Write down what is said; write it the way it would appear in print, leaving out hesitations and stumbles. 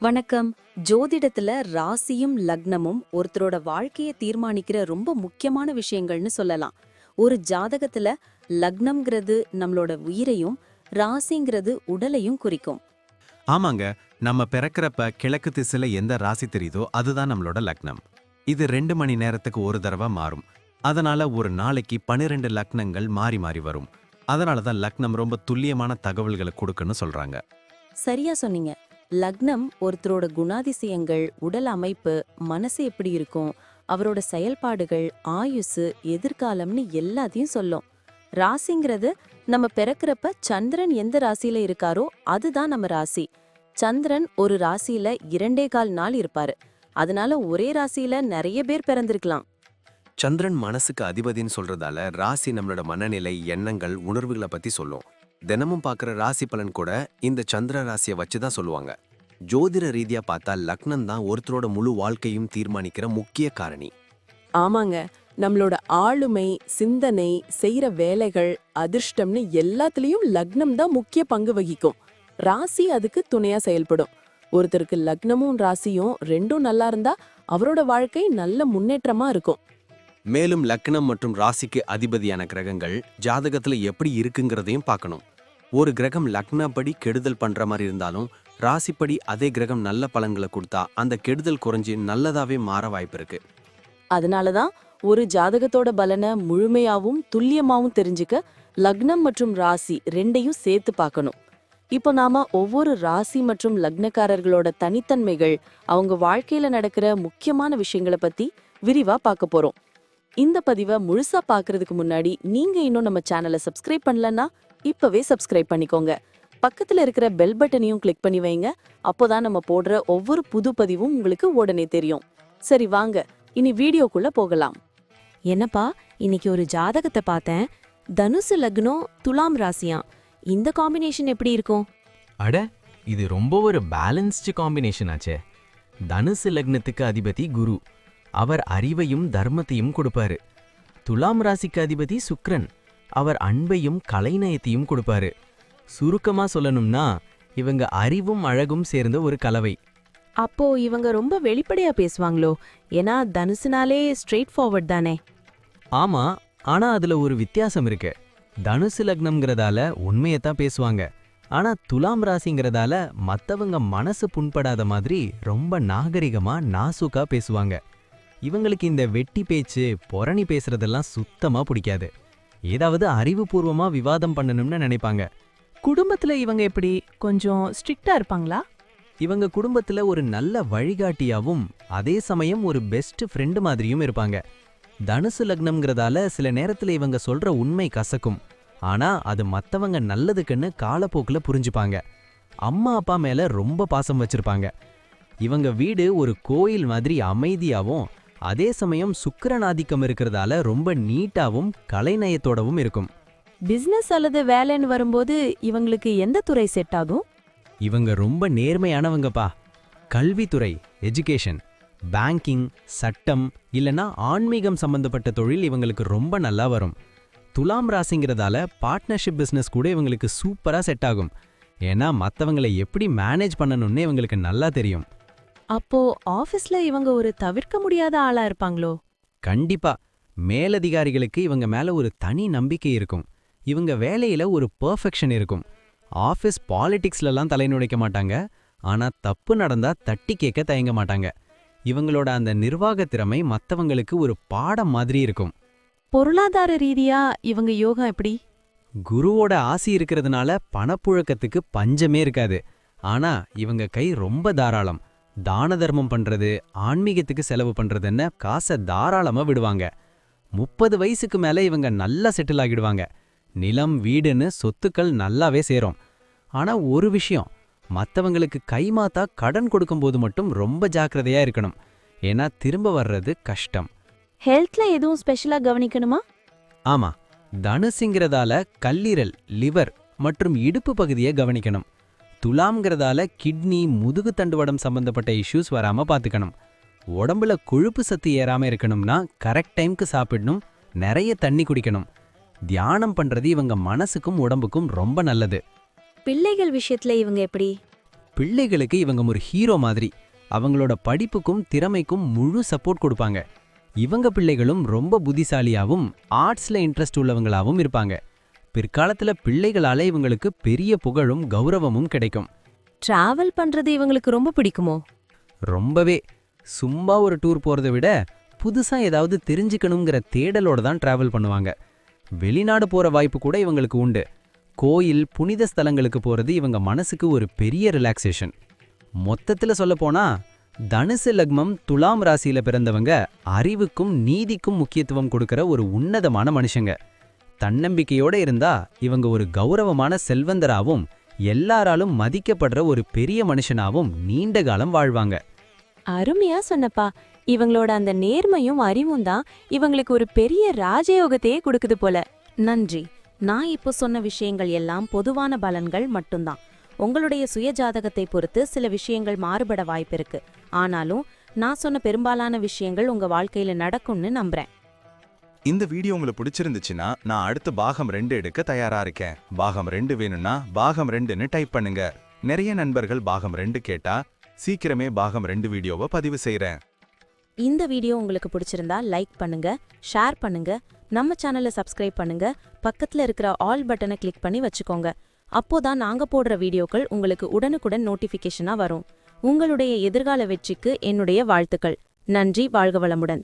வணக்கம். ஜோதிடத்துல ராசியும் லக்னமும் ஒருத்தரோட வாழ்க்கைய தீர்மானிக்கிற ரொம்ப முக்கியமான விஷயங்கள்னு சொல்லலாம். ஒரு ஜாதகத்துல லக்னம்ங்கிறது நம்மளோட உயிரையும், ராசிங்கிறது உடலையும் குறிக்கும். ஆமாங்க. நம்ம பிறக்கிறப்ப கிழக்கு திசையில எந்த ராசி தெரியுதோ அதுதான் நம்மளோட லக்னம். இது 2 மணி நேரத்துக்கு ஒரு தடவை மாறும். அதனால ஒரு நாளைக்கு 12 லக்னங்கள் மாறி மாறி வரும். அதனால தான் லக்னம் ரொம்ப துல்லியமான தகவல்களை கொடுக்குன்னு சொல்றாங்க. சரியா சொன்னீங்க. லக்னம் ஒருத்தரோட குணாதிசயங்கள், உடல் அமைப்பு, மனசு எப்படி இருக்கும், அவரோட செயல்பாடுகள், ஆயுசு, எதிர்காலம்னு எல்லாத்தையும் சொல்லும். ராசிங்கிறது நம்ம பிறக்கிறப்ப சந்திரன் எந்த ராசியில இருக்காரோ அதுதான் நம்ம ராசி. சந்திரன் ஒரு ராசியில 2.25 நாள் இருப்பாரு. அதனால ஒரே ராசியில நிறைய பேர் பிறந்திருக்கலாம். சந்திரன் மனசுக்கு அதிபதின்னு சொல்றதால ராசி நம்மளோட மனநிலை, எண்ணங்கள், உணர்வுகளை பத்தி சொல்லும். தினமும் பார்க்குற ராசி பலன் கூட இந்த சந்திர ராசியை வச்சு தான் சொல்லுவாங்க. ஜோதிட ரீதியா பார்த்தா லக்னம் தான் ஒருத்தரோட முழு வாழ்க்கையும் தீர்மானிக்கிற முக்கிய காரணி. ஆமாங்க. நம்மளோட ஆளுமை, சிந்தனை, செய்யற வேலைகள், அதிர்ஷ்டம்னு எல்லாத்துலயும் லக்னம் தான் முக்கிய பங்கு வகிக்கும். ராசி அதுக்கு துணையா செயல்படும். ஒருத்தருக்கு லக்னமும் ராசியும் ரெண்டும் நல்லா இருந்தா அவரோட வாழ்க்கை நல்ல முன்னேற்றமா இருக்கும். மேலும் லக்னம் மற்றும் ராசிக்கு அதிபதியான கிரகங்கள் ஜாதகத்துல எப்படி இருக்குங்கிறதையும் பார்க்கணும். ஒரு கிரகம் லக்னப்படி கெடுதல் பண்ற மாதிரி இருந்தாலும் ராசிப்படி அதே கிரகம் நல்ல பலன்களை கொடுத்தா அந்த கெடுதல் குறைஞ்சி நல்லதாவே மாற வாய்ப்பு இருக்கு. அதனாலதான் ஒரு ஜாதகத்தோட பலனை முழுமையாவும் துல்லியமாவும் தெரிஞ்சுக்க லக்னம் மற்றும் ராசி ரெண்டையும் சேர்த்து பார்க்கணும். இப்போ நாம ஒவ்வொரு ராசி மற்றும் லக்னக்காரர்களோட தனித்தன்மைகள், அவங்க வாழ்க்கையில நடக்கிற முக்கியமான விஷயங்களை பத்தி விரிவா பார்க்க போறோம். இந்த பதிவை முழுசா பார்க்கறதுக்கு முன்னாடி நீங்க இன்னும் நம்ம சேனலை சப்ஸ்கிரைப் பண்ணலன்னா இப்பவே சப்ஸ்கிரைப் பண்ணிக்கோங்க. பக்கத்துல இருக்கிற பெல் பட்டனையும் கிளிக் பண்ணி வைங்க. அப்போதான் நம்ம போடுற ஒவ்வொரு புது பதிவும் உங்களுக்கு உடனே தெரியும். சரி வாங்க, இனி வீடியோக்குள்ள போகலாம். என்னப்பா, இன்னைக்கு ஒரு ஜாதகத்தை பார்த்தேன். தனுசு லக்னம், துலாம் ராசியாம். இந்த காம்பினேஷன் எப்படி இருக்கும்? அட, இது ரொம்ப ஒரு பேலன்ஸ்டு காம்பினேஷன் ஆச்சே. தனுசு லக்னத்துக்கு அதிபதி குரு. அவர் அறிவையும் தர்மத்தையும் கொடுப்பாரு. துலாம் ராசிக்கு அதிபதி சுக்கிரன். அவர் அன்பையும் கலைநயத்தையும் கொடுப்பாரு. சுருக்கமா சொல்லணும்னா இவங்க அறிவும் அழகும் சேர்ந்த ஒரு கலவை. அப்போ இவங்க ரொம்ப வெளிப்படையா பேசுவாங்களோ? ஏன்னா தனுசுனாலே ஸ்ட்ரெயிட் ஃபார்வர்ட் தானே. ஆமா, ஆனா அதுல ஒரு வித்தியாசம் இருக்கு. தனுசு லக்னம்ங்கிறதால உண்மையத்தான் பேசுவாங்க. ஆனா துலாம் ராசிங்கிறதால மத்தவங்க மனசு புண்படாத மாதிரி ரொம்ப நாகரிகமா நாசூக்கா பேசுவாங்க. இவங்களுக்கு இந்த வெட்டி பேச்சு, பொரணி பேசுறதெல்லாம் சுத்தமா பிடிக்காது. ஏதாவது அறிவுபூர்வமா விவாதம் பண்ணணும்னு நினைப்பாங்க. குடும்பத்துல இவங்க எப்படி கொஞ்சம் ஸ்ட்ரிக்டா இருப்பாங்களா? இவங்க குடும்பத்துல ஒரு நல்ல வழிகாட்டியாவும் அதே சமயம் ஒரு பெஸ்ட் ஃப்ரெண்டு மாதிரியும் இருப்பாங்க. தனுசு லக்னம்ங்கிறதால சில நேரத்துல இவங்க சொல்ற உண்மை கசக்கும். ஆனா அது மத்தவங்க நல்லதுக்குன்னு காலப்போக்குல புரிஞ்சுப்பாங்க. அம்மா அப்பா மேல ரொம்ப பாசம் வச்சிருப்பாங்க. இவங்க வீடு ஒரு கோயில் மாதிரி அமைதியாவும் அதே சமயம் சுக்கிரனாதிக்கம் இருக்கிறதால ரொம்ப நீட்டாவும் கலைநயத்தோடவும் இருக்கும். பிசினஸ் அல்லது வேலைன்னு வரும்போது இவங்களுக்கு எந்த துறை செட் ஆகும்? இவங்க ரொம்ப நேர்மையானவங்கப்பா. கல்வித்துறை, எஜுகேஷன், பேங்கிங், சட்டம் இல்லனா ஆன்மீகம் சம்பந்தப்பட்ட தொழில் இவங்களுக்கு ரொம்ப நல்லா வரும். துலாம் ராசிங்கிறதால பார்ட்னர்ஷிப் பிசினஸ் கூட இவங்களுக்கு சூப்பரா செட் ஆகும். ஏன்னா மத்தவங்களை எப்படி மேனேஜ் பண்ணணும்னு இவங்களுக்கு நல்லா தெரியும். அப்போ ஆபீஸ்ல இவங்க ஒரு தவிர்க்க முடியாத ஆளா இருப்பாங்களோ? கண்டிப்பா. மேலதிகாரிகளுக்கு இவங்க மேல ஒரு தனி நம்பிக்கை இருக்கும். இவங்க வேலையில ஒரு பெர்ஃபெக்ஷன் இருக்கும். ஆஃபீஸ் பாலிடிக்ஸ்லலாம் தலைநுழைக்க மாட்டாங்க. ஆனா தப்பு நடந்தா தட்டி கேட்க தயங்க மாட்டாங்க. இவங்களோட அந்த நிர்வாக திறமை மத்தவங்களுக்கு ஒரு பாடம் மாதிரி இருக்கும். பொருளாதார ரீதியா இவங்க யோகம் எப்படி? குருவோட ஆசி இருக்கிறதுனால பணப்புழக்கத்துக்கு பஞ்சமே இருக்காது. ஆனா இவங்க கை ரொம்ப தாராளம். தான தர்மம் பண்றது, ஆன்மீகத்துக்கு செலவு பண்றதுன்னு காசை தாராளமா விடுவாங்க. 30 வயசுக்கு மேல இவங்க நல்லா செட்டில் ஆகிடுவாங்க. நிலம், வீடுன்னு சொத்துக்கள் நல்லாவே சேரும். ஆனா ஒரு விஷயம், மத்தவங்களுக்கு கைமாத்தா கடன் கொடுக்கும்போது மட்டும் ரொம்ப ஜாக்கிரதையா இருக்கணும். ஏன்னா திரும்ப வர்றது கஷ்டம். ஹெல்த்ல எதுவும் ஸ்பெஷலா கவனிக்கணுமா? ஆமா, தனுசுங்கிறதால கல்லீரல், லிவர் மற்றும் இடுப்பு பகுதியை கவனிக்கணும். துலாம்ங்கிறதால கிட்னி, முதுகு தண்டுவடம் சம்பந்தப்பட்ட இஷ்யூஸ் வராம பாத்துக்கணும். உடம்புல கொழுப்பு சத்து ஏறாம இருக்கணும்னா கரெக்ட் டைம்க்கு சாப்பிடணும், நிறைய தண்ணி குடிக்கணும். தியானம் பண்றது இவங்க மனசுக்கும் உடம்புக்கும் ரொம்ப நல்லது. பிள்ளைகள் விஷயத்துல இவங்க எப்படி? பிள்ளைகளுக்கு இவங்க ஒரு ஹீரோ மாதிரி. அவங்களோட படிப்புக்கும் திறமைக்கும் முழு சப்போர்ட் கொடுப்பாங்க. இவங்க பிள்ளைகளும் ரொம்ப புத்திசாலியாவும் ஆர்ட்ஸ்ல இன்ட்ரெஸ்ட் உள்ளவங்களாவும் இருப்பாங்க. பிற்காலத்துல பிள்ளைகளால இவங்களுக்கு பெரிய புகழும் கௌரவமும் கிடைக்கும். டிராவல் பண்றது இவங்களுக்கு ரொம்ப பிடிக்குமோ? ரொம்பவே. சும்மா ஒரு டூர் போறதை விட புதுசா ஏதாவது தெரிஞ்சுக்கணுங்கிற தேடலோட தான் டிராவல் பண்ணுவாங்க. வெளிநாடு போற வாய்ப்பு கூட இவங்களுக்கு உண்டு. கோயில், புனித ஸ்தலங்களுக்கு போறது இவங்க மனசுக்கு ஒரு பெரிய ரிலாக்ஸேஷன். மொத்தத்துல சொல்லப்போனா தனுசு லக்னம் துலாம் ராசியில பிறந்தவங்க அறிவுக்கும் நீதிக்கும் முக்கியத்துவம் கொடுக்கற ஒரு உன்னதமான மனுஷங்க. தன்னம்பிக்கையோட இருந்தா இவங்க ஒரு கௌரவமான செல்வந்தராவும் எல்லாராலும் மதிக்கப்படுற ஒரு பெரிய மனுஷனாவும் நீண்ட காலம் வாழ்வாங்க. அருமையா சொன்னப்பா. இவங்களோட அந்த நேர்மையும் அறிவும் தான் இவங்களுக்கு ஒரு பெரிய ராஜயோகத்தையே கொடுக்குது போல. நன்றி. நான் இப்போ சொன்ன விஷயங்கள் எல்லாம் பொதுவான பலன்கள் மட்டும்தான். உங்களுடைய சுய ஜாதகத்தை பொறுத்து சில விஷயங்கள் மாறுபட வாய்ப்பிருக்கு. ஆனாலும் நான் சொன்ன பெரும்பாலான விஷயங்கள் உங்க வாழ்க்கையில நடக்கும்னு நம்புறேன். இந்த வீடியோ உங்களுக்கு பிடிச்சிருந்துச்சுன்னா நான் அடுத்து பாகம் 2 எடுக்க தயாரா இருக்கேன். பாகம் 2 வேணும்னா பாகம் 2ன்னு டைப் பண்ணுங்க. நிறைய நண்பர்கள் பாகம் 2 கேட்டா சீக்கிரமே பாகம் 2 வீடியோவை பதிவு செய்றேன். இந்த வீடியோ உங்களுக்கு பிடிச்சிருந்தா லைக் பண்ணுங்க, ஷேர் பண்ணுங்க, நம்ம சேனலை சப்ஸ்கிரைப் பண்ணுங்க, பக்கத்துல இருக்கிற ஆல் பட்டனை கிளிக் பண்ணி வச்சுக்கோங்க. அப்போதான் நாங்க போடுற வீடியோக்கள் உங்களுக்கு உடனுக்குடன் நோட்டிஃபிகேஷனா வரும். உங்களுடைய எதிர்கால வெற்றிக்கு என்னுடைய வாழ்த்துக்கள். நன்றி. வாழ்க வளமுடன்.